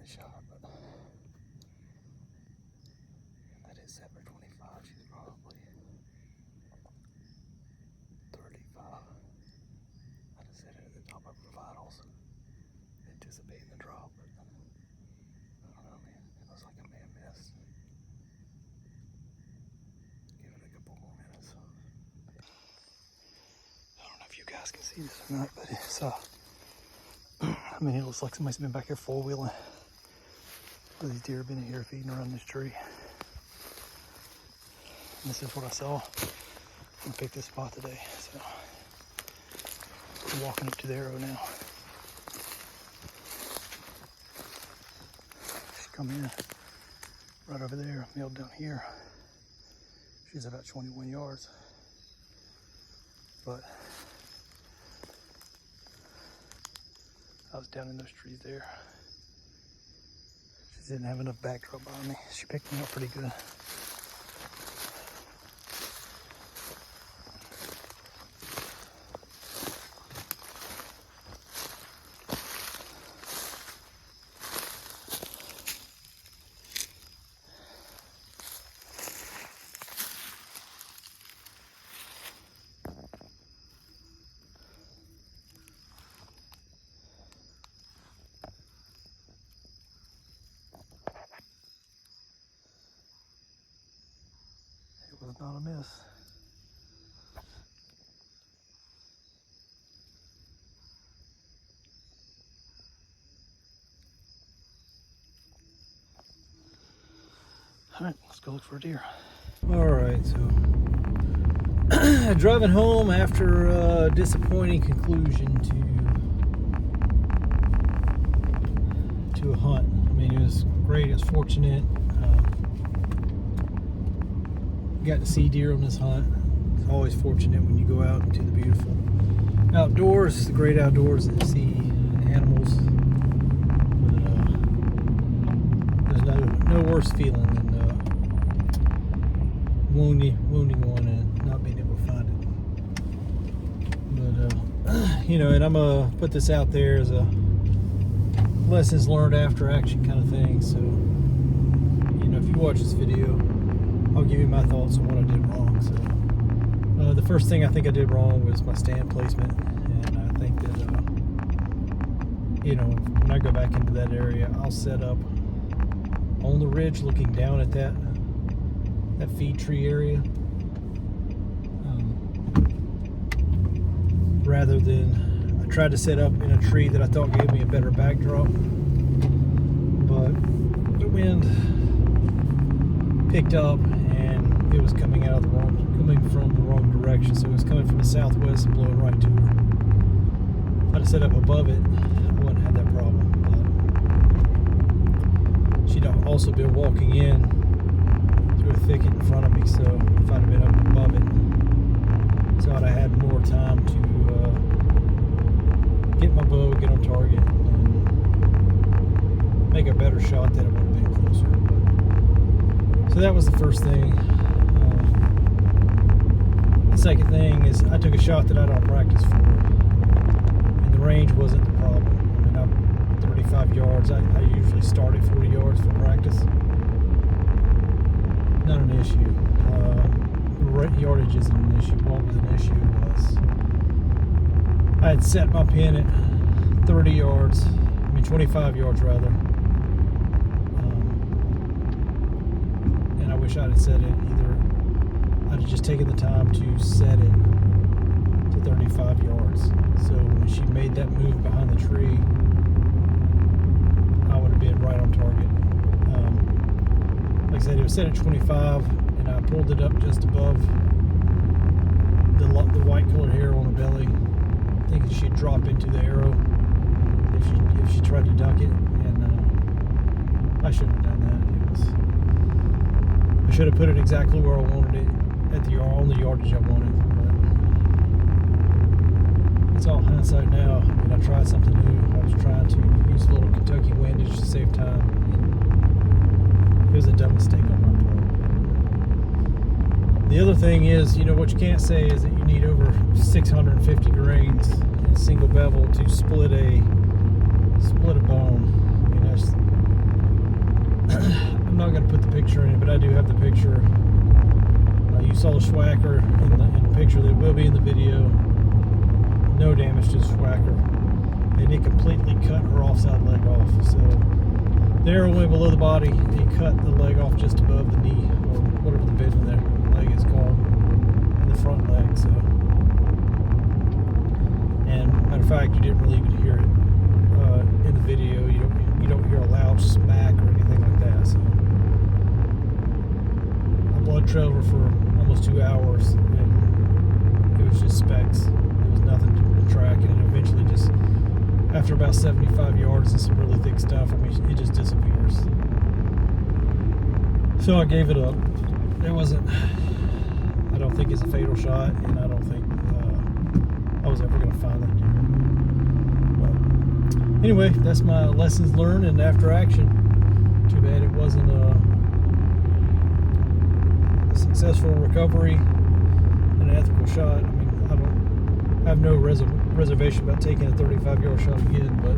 shot, but that is September 25. She's probably 35. I just set it at the top of her vitals, anticipating the drop, but I don't know, man. It looks like a man missed. Give it a couple more minutes. I don't know if you guys can see this or not, but it's I mean, it looks like somebody's been back here four-wheeling. These deer have been here feeding around this tree. And this is what I saw. I picked this spot today, so I'm walking up to the arrow now. She come in right over there, milled down here. She's about 21 yards. But I was down in those trees there. She didn't have enough backdrop behind me. She picked me up pretty good. Was not a miss. All right, let's go look for a deer. All right, so driving home after a disappointing conclusion to a hunt. I mean, it was great. It was fortunate. Got to see deer on this hunt. It's always fortunate when you go out into the beautiful outdoors, the great outdoors, and see animals. But, there's no worse feeling than wounding one and not being able to find it. But you know, and I'm gonna put this out there as a lessons learned after action kind of thing. So, you know, if you watch this video, I'll give you my thoughts on what I did wrong. So, the first thing I think I did wrong was my stand placement, and I think that, you know, when I go back into that area, I'll set up on the ridge, looking down at that feed tree area, rather than I tried to set up in a tree that I thought gave me a better backdrop, but the wind picked up and it was coming from the wrong direction. So it was coming from the southwest and blowing right to her. If I'd have set up above it, I wouldn't have that problem. But she'd also been walking in through a thicket in front of me, so if I'd have been up above it, so I'd have had more time to get my bow, get on target, and make a better shot that it would have been closer. So that was the first thing. The second thing is I took a shot that I don't practice for, and the range wasn't the problem. I mean, I'm 35 yards. I usually start at 40 yards for practice. Not an issue. Yardage isn't an issue. What was an issue was I had set my pin at 30 yards. I mean 25 yards rather. I wish I'd have set it either. I'd have just taken the time to set it to 35 yards. So when she made that move behind the tree, I would have been right on target. Like I said, it was set at 25, and I pulled it up just above the white colored hair on the belly, thinking she'd drop into the arrow if she tried to duck it, and I shouldn't have done that. I should have put it exactly where I wanted it, on the yardage I wanted. But it's all hindsight now. I mean, I tried something new. I was trying to use a little Kentucky windage to save time. It was a dumb mistake on my part. The other thing is, you know, what you can't say is that you need over 650 grains in single bevel to split a bone. I mean, I'm going to put the picture in it, but I do have the picture. You saw the schwacker in the picture that will be in the video. No damage to the schwacker. And it completely cut her offside leg off. So the arrow went below the body. It cut the leg off just above the knee, or whatever the bend in their leg is called, in the front leg. So, and matter of fact, you didn't really even hear it in the video. You don't hear a loud smack or anything like that. So I blood trailed her for almost 2 hours, and it was just specks. There was nothing to track, and it eventually just, after about 75 yards and some really thick stuff, I mean, it just disappears. So I gave it up. It wasn't, I don't think it's a fatal shot, and I don't think I was ever going to find that deer. But anyway, that's my lessons learned and after action. Too bad it wasn't a successful recovery and an ethical shot. I mean, I have no reservation about taking a 35-yard shot again, but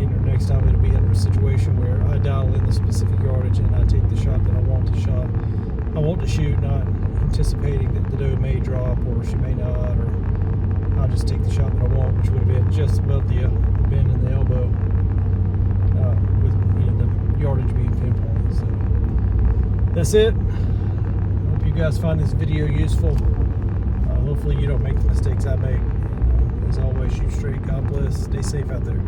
you know, next time it'll be under a situation where I dial in the specific yardage and I take the shot that I want to shoot, not anticipating that the doe may drop or she may not, or I'll just take the shot that I want, which would have been just above the bend in the elbow, with, you know, the yardage being pinpointed. So that's it. Hope you guys find this video useful. Hopefully you don't make the mistakes I make. And, as always, shoot straight. God bless. Stay safe out there.